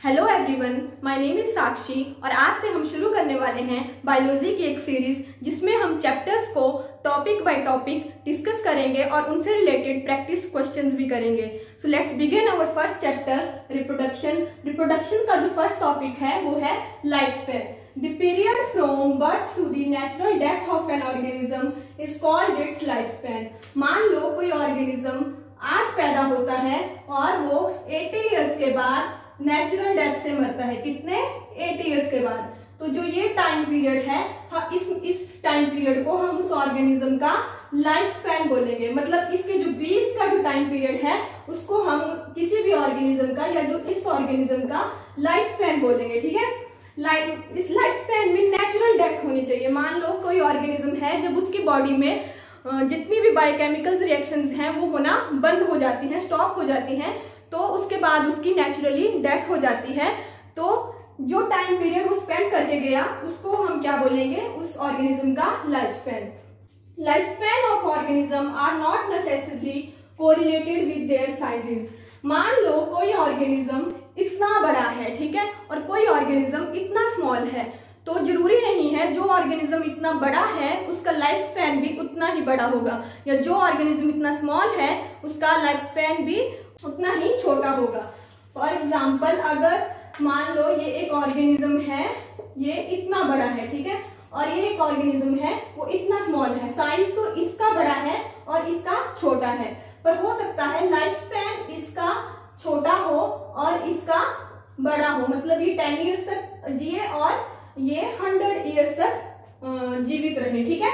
Hello everyone, my name is Sakshi और आज से हम शुरू करने वाले हैं बायोलॉजी की एक सीरीज जिसमें हम चैप्टर्स को टॉपिक बाय टॉपिक डिस्कस करेंगे और उनसे रिलेटेड प्रैक्टिस क्वेश्चंस भी करेंगे। So let's begin our first chapter reproduction. Reproduction का जो फर्स्ट टॉपिक है वो है life span. The period from birth to the natural death of an organism is called its lifespan। मान लो कोई ऑर्गेनिज्म आज पैदा होता है और वो 80 इयर्स के बाद नेचुरल डेथ से मरता है। कितने? 80 इयर्स के बाद। तो जो ये टाइम पीरियड है, इस टाइम पीरियड को हम उस ऑर्गेनिज्म का लाइफ स्पैन बोलेंगे। मतलब इसके जो बीच का जो टाइम पीरियड है उसको हम किसी भी ऑर्गेनिज्म का या जो इस ऑर्गेनिज्म का लाइफ स्पैन बोलेंगे। ठीक है, इस लाइफ स्पैन में नेचुरल डेथ होनी चाहिए। मान लो कोई ऑर्गेनिज्म है, जब उसकी बॉडी में जितनी भी बायोकेमिकल रिएक्शंस हैं वो होना बंद हो जाती हैं, स्टॉप हो जाती हैं, तो उसके बाद उसकी नेचुरली डेथ हो जाती है। तो जो टाइम पीरियड वो स्पेंड करके गया उसको हम क्या बोलेंगे? उस ऑर्गेनिज्म का life span. Life span of organism are not necessarily correlated with their sizes. मान लो कोई ऑर्गेनिज्म इतना बड़ा है, ठीक है, और कोई ऑर्गेनिज्म इतना स्मॉल है, तो जरूरी नहीं है जो ऑर्गेनिज्म इतना बड़ा है उसका लाइफ स्पैन भी उतना ही बड़ा होगा, या जो ऑर्गेनिज्म इतना स्मॉल है उसका लाइफ स्पैन भी उतना ही छोटा होगा। फॉर एग्जाम्पल, अगर मान लो ये एक ऑर्गेनिज्म है, ये इतना बड़ा है, ठीक है, और ये एक ऑर्गेनिज्म है वो इतना स्मॉल है, साइज तो इसका बड़ा है और इसका छोटा है, पर हो सकता है लाइफ स्पैन इसका छोटा हो और इसका बड़ा हो। मतलब ये 10 इयर्स तक जिए और ये 100 इयर्स तक जीवित रहे। ठीक है,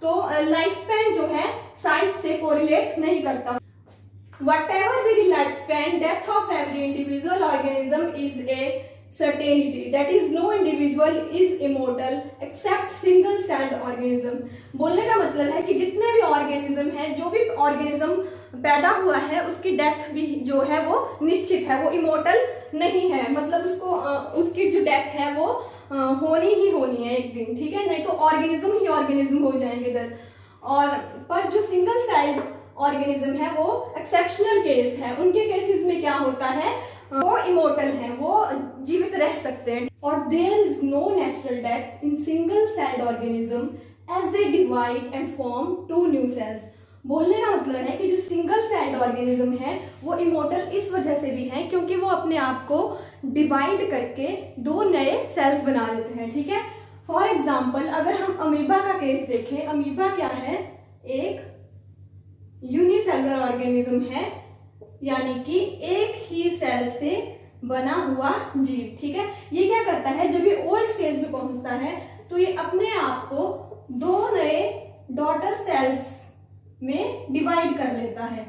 तो लाइफ स्पैन जो है साइज से कोरिलेट नहीं करता। Whatever be the lifespan, death of every individual organism is a certainty. That is, no individual is immortal except single celled organism। बोलने का मतलब है कि जितने भी ऑर्गेनिज्म हैं, जो भी ऑर्गेनिज्म पैदा हुआ है उसकी डेथ भी जो है वो निश्चित है, वो इमोर्टल नहीं है। मतलब उसकी जो डेथ है वो होनी ही होनी है एक दिन, ठीक है, नहीं तो ऑर्गेनिज्म ही ऑर्गेनिज्म हो जाएंगे इधर। और पर जो सिंगल सेल्ड ऑर्गेनिज्म है वो एक्सेप्शनल केस है। उनके केसेस में क्या होता है, वो इमोर्टल है, वो जीवित रह सकते हैं। और there is no natural death in single celled organism as they divide and form 2 new cells. बोलने का मतलब है कि जो सिंगल सेल्ड ऑर्गेनिज्म है वो इमोर्टल इस वजह से भी है क्योंकि वो अपने आप को डिवाइड करके 2 नए सेल्स बना लेते हैं। ठीक है, फॉर एग्जाम्पल अगर हम अमीबा का केस देखें, अमीबा क्या है? एक यूनिसेलुलर ऑर्गेनिज्म है, यानी कि एक ही सेल से बना हुआ जीव। ठीक है, ये क्या करता है, जब ये ओल्ड स्टेज में पहुंचता है तो ये अपने आप को 2 नए डॉटर सेल्स में डिवाइड कर लेता है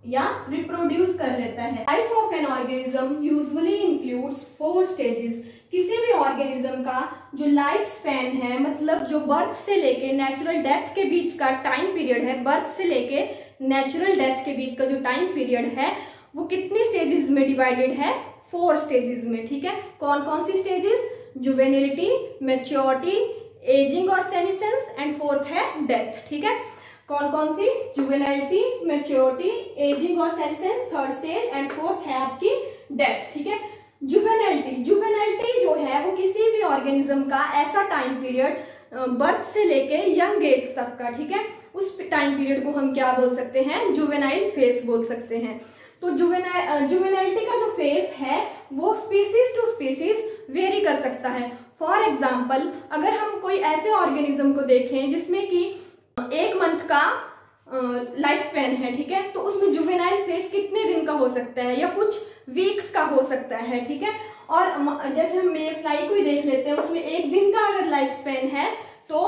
या रिप्रोड्यूस कर लेता है। Life of an organism usually includes 4 stages. किसी भी ऑर्गेनिज्म का जो लाइफ स्पैन है, मतलब जो बर्थ से लेके नेचुरल डेथ के बीच का टाइम पीरियड है, बर्थ से लेके नेचुरल डेथ के बीच का जो टाइम पीरियड है वो कितनी स्टेजेस में डिवाइडेड है? 4 स्टेजेस में। ठीक है, कौन कौन सी स्टेजेस? जुवेनिलिटी, मैच्योरिटी, एजिंग और सेनेसेंस एंड 4th है डेथ। ठीक है, कौन कौन सी? जुवेनिलिटी, मैच्योरिटी, एजिंग और senescence, 3rd stage and 4th है आपकी डेथ। ठीक है, जुवेनिलिटी जो है वो किसी भी ऑर्गेनिज्म का ऐसा टाइम पीरियड बर्थ से लेके यंग एज तक का, ठीक है, उस टाइम पीरियड को हम क्या बोल सकते हैं? जुवेनाइल फेज बोल सकते हैं। तो जुवेनाइलिटी का जो फेज है वो स्पीसीज टू स्पीसीज वेरी कर सकता है। फॉर एग्जाम्पल, अगर हम कोई ऐसे ऑर्गेनिज्म को देखें जिसमें कि 1 मंथ का लाइफ स्पैन है, ठीक है, तो उसमें जुवेनाइल फेज कितने दिन का हो सकता है या कुछ वीक्स का हो सकता है। ठीक है, और जैसे हम मे फ्लाई को ही देख लेते हैं, उसमें 1 दिन का अगर लाइफ स्पैन है तो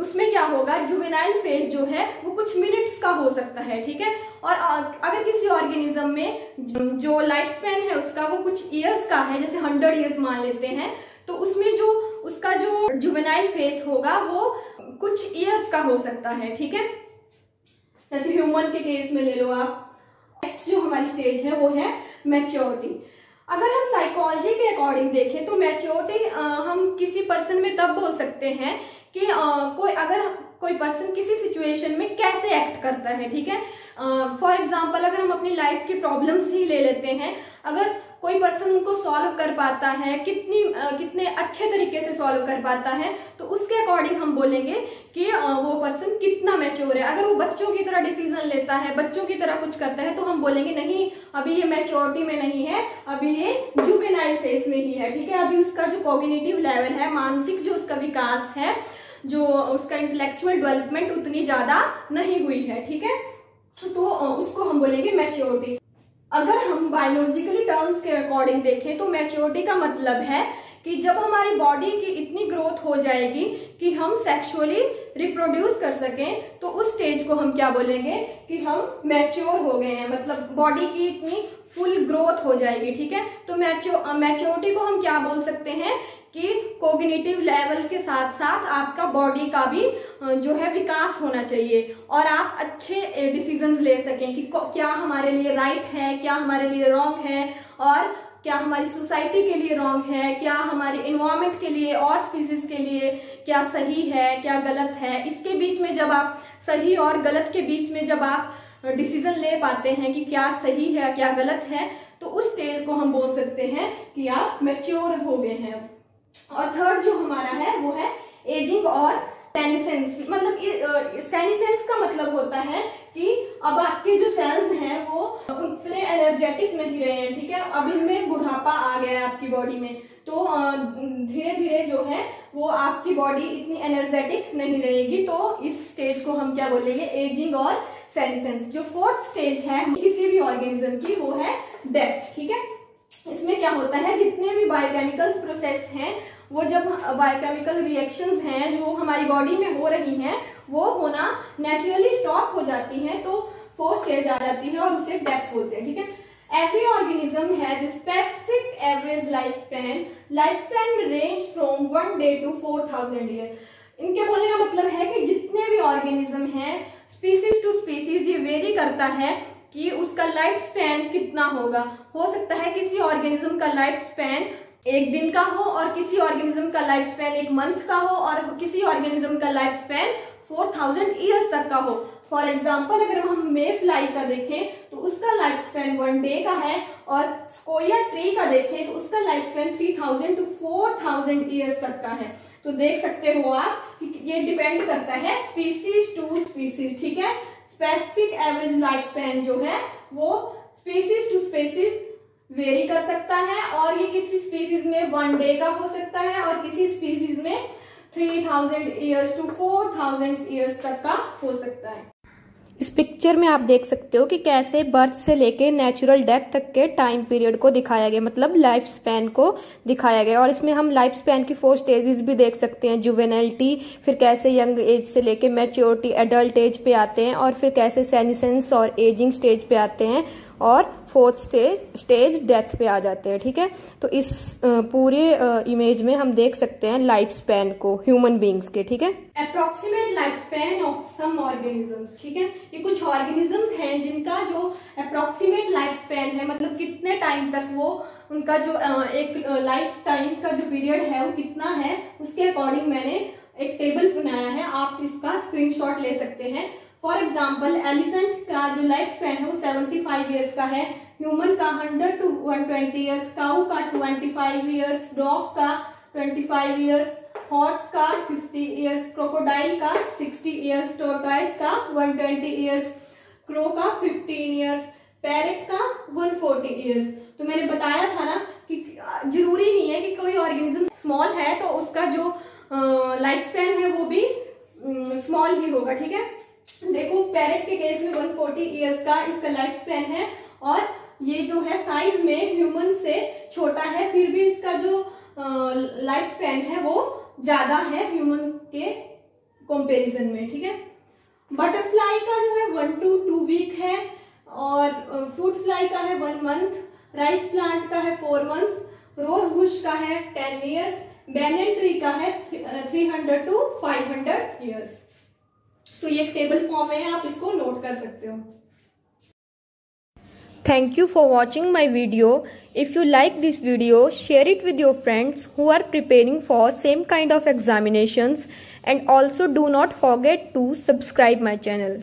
उसमें क्या होगा, जुवेनाइल फेज जो है वो कुछ मिनट्स का हो सकता है। ठीक है, और अगर किसी ऑर्गेनिज्म में जो लाइफ स्पैन है उसका वो कुछ ईयर्स का है, जैसे 100 ईयर्स मान लेते हैं, तो उसमें जो उसका जो जुवेनाइल फेज होगा वो कुछ ईयर्स का हो सकता है। ठीक है, जैसे ह्यूमन के केस में ले लो आप। नेक्स्ट जो हमारी स्टेज है वो है मैच्योरिटी। अगर हम साइकोलॉजी के अकॉर्डिंग देखें तो मैच्योरिटी हम किसी पर्सन में तब बोल सकते हैं कि कोई पर्सन किसी सिचुएशन में कैसे एक्ट करता है। ठीक है, फॉर एग्जाम्पल अगर हम अपनी लाइफ की प्रॉब्लम्स ही ले लेते हैं, अगर कोई पर्सन उनको सॉल्व कर पाता है, कितने अच्छे तरीके से सॉल्व कर पाता है, तो उसके अकॉर्डिंग हम बोलेंगे कि वो पर्सन कितना मैच्योर है। अगर वो बच्चों की तरह डिसीजन लेता है, बच्चों की तरह कुछ करता है, तो हम बोलेंगे नहीं, अभी ये मैच्योरिटी में नहीं है, अभी ये जुवेनाइल फेज में ही है, ठीक है। अभी उसका जो कॉग्निटिव लेवल है, मानसिक जो उसका विकास है, जो उसका इंटेलेक्चुअल डेवलपमेंट उतनी ज्यादा नहीं हुई है, ठीक है, तो उसको हम बोलेंगे मैच्योरिटी। अगर हम बायोलॉजिकली टर्म्स के अकॉर्डिंग देखें तो मैच्योरिटी का मतलब है कि जब हमारी बॉडी की इतनी ग्रोथ हो जाएगी कि हम सेक्सुअली रिप्रोड्यूस कर सकें, तो उस स्टेज को हम क्या बोलेंगे कि हम मैच्योर हो गए हैं, मतलब बॉडी की इतनी फुल ग्रोथ हो जाएगी, ठीक है। तो मैच्योरिटी को हम क्या बोल सकते हैं कि कॉग्निटिव लेवल के साथ साथ आपका बॉडी का भी जो है विकास होना चाहिए और आप अच्छे डिसीजंस ले सकें कि क्या हमारे लिए राइट है, क्या हमारे लिए रॉन्ग है, और क्या हमारी सोसाइटी के लिए रॉन्ग है, क्या हमारे इन्वायरमेंट के लिए और स्पीसीज के लिए क्या सही है, क्या गलत है। इसके बीच में जब आप सही और गलत के बीच में जब आप डिसीजन ले पाते हैं कि क्या सही है क्या गलत है, तो उस स्टेज को हम बोल सकते हैं कि आप मैच्योर हो गए हैं। और थर्ड जो हमारा है वो है एजिंग और सेनिसेंस। मतलब सेनिसेंस का मतलब होता है कि अब आपके जो सेल्स हैं वो उतने एनर्जेटिक नहीं रहे हैं, ठीक है। अब इनमें बुढ़ापा आ गया है आपकी बॉडी में, तो धीरे धीरे जो है वो आपकी बॉडी इतनी एनर्जेटिक नहीं रहेगी, तो इस स्टेज को हम क्या बोलेंगे, एजिंग और सेनिसेंस। जो फोर्थ स्टेज है किसी भी ऑर्गेनिज्म की वो है डेथ, ठीक है। इसमें क्या होता है, जितने भी बायोकेमिकल्स प्रोसेस हैं, वो जब बायोकेमिकल रिएक्शंस हैं जो हमारी बॉडी में हो रही हैं, वो होना नेचुरली स्टॉप हो जाती हैं, तो फोर्थ स्टेज आ जाती है और उसे डेथ बोलते हैं, ठीक है। Every organism has specific average life span. Life span में range from 1 day to 4000 year. इनके बोलने का मतलब है कि जितने भी ऑर्गेनिज्म हैं, स्पीसीज टू स्पीसीज, ये वेरी करता है कि उसका लाइफ स्पैन कितना होगा। हो सकता है किसी ऑर्गेनिज्म का लाइफ स्पैन 1 दिन का हो, और किसी ऑर्गेनिज्म का लाइफ स्पैन 1 मंथ का हो, और किसी ऑर्गेनिज्म का लाइफ स्पैन 4000 ईयर्स तक का हो। फॉर एग्जाम्पल अगर हम मे फ्लाई का देखें तो उसका लाइफ स्पैन 1 day का है, और स्कोया ट्री का देखें तो उसका लाइफ स्पैन 3000 to 4000 ईयर्स तक का है। तो देख सकते हो आप कि ये डिपेंड करता है स्पीसीज टू स्पीसीज, ठीक है। स्पेसिफिक एवरेज लाइफ स्पैन जो है वो स्पीसीज टू स्पीसीज वेरी कर सकता है, और ये किसी स्पीसीज में 1 day का हो सकता है, और किसी स्पीसीज में 3000 ईयर्स टू 4000 ईयर्स तक का हो सकता है। इस पिक्चर में आप देख सकते हो कि कैसे बर्थ से लेके नेचुरल डेथ तक के टाइम पीरियड को दिखाया गया, मतलब लाइफ स्पैन को दिखाया गया। और इसमें हम लाइफ स्पैन की 4 स्टेजेस भी देख सकते हैं, जुवेनाइलिटी, फिर कैसे यंग एज से लेके मैच्योरिटी एडल्ट एज पे आते हैं, और फिर कैसे सेनिसेंस और एजिंग स्टेज पे आते हैं, और फोर्थ स्टेज डेथ पे आ जाते हैं, ठीक है। तो इस पूरे इमेज में हम देख सकते हैं लाइफ स्पैन को ह्यूमन बींग्स के, ठीक है। Approximate life span of some organisms, ठीक है। ये कुछ ऑर्गेनिजम्स हैं जिनका जो अप्रोक्सीमेट लाइफ स्पैन है, मतलब कितने टाइम तक वो उनका जो एक लाइफ टाइम का जो पीरियड है वो कितना है, उसके अकॉर्डिंग मैंने एक टेबल बनाया है, आप इसका स्क्रीनशॉट ले सकते हैं। फॉर एग्जाम्पल एलिफेंट का जो लाइफ स्पैन है वो 75 ईयर्स का है, ह्यूमन का 100 to 120 ईयर्स, काऊ का 25 ईयर्स, डॉग का 25 ईयर्स, हॉर्स का 50 ईयर्स, क्रोकोडाइल का 60 ईयर्स, टोर्टॉइस का 120 ईयर्स, क्रो का 15 ईयर्स, पैरेट का 140 ईयर्स। तो मैंने बताया था ना कि जरूरी नहीं है कि कोई ऑर्गेनिज्म स्मॉल है तो उसका जो लाइफ स्पैन है वो भी स्मॉल ही होगा, ठीक है। देखो पैरेट के केस में 140 ईयर्स का इसका लाइफ स्पैन है, और ये जो है साइज में ह्यूमन से छोटा है, फिर भी इसका जो लाइफ स्पैन है वो ज्यादा है ह्यूमन के कंपैरिजन में, ठीक है। बटरफ्लाई का जो है 1 to 2 वीक है, और फ्रूट फ्लाई का है 1 month, राइस प्लांट का है 4 months, रोज बुश का है 10 ईयर्स, बैनियन ट्री का है 300 to 500 ईयर्स। तो ये एक टेबल फॉर्म है, आप इसको नोट कर सकते हो। Thank you for watching my video. If you like this video, share it with your friends who are preparing for same kind of examinations, and also do not forget to subscribe my channel.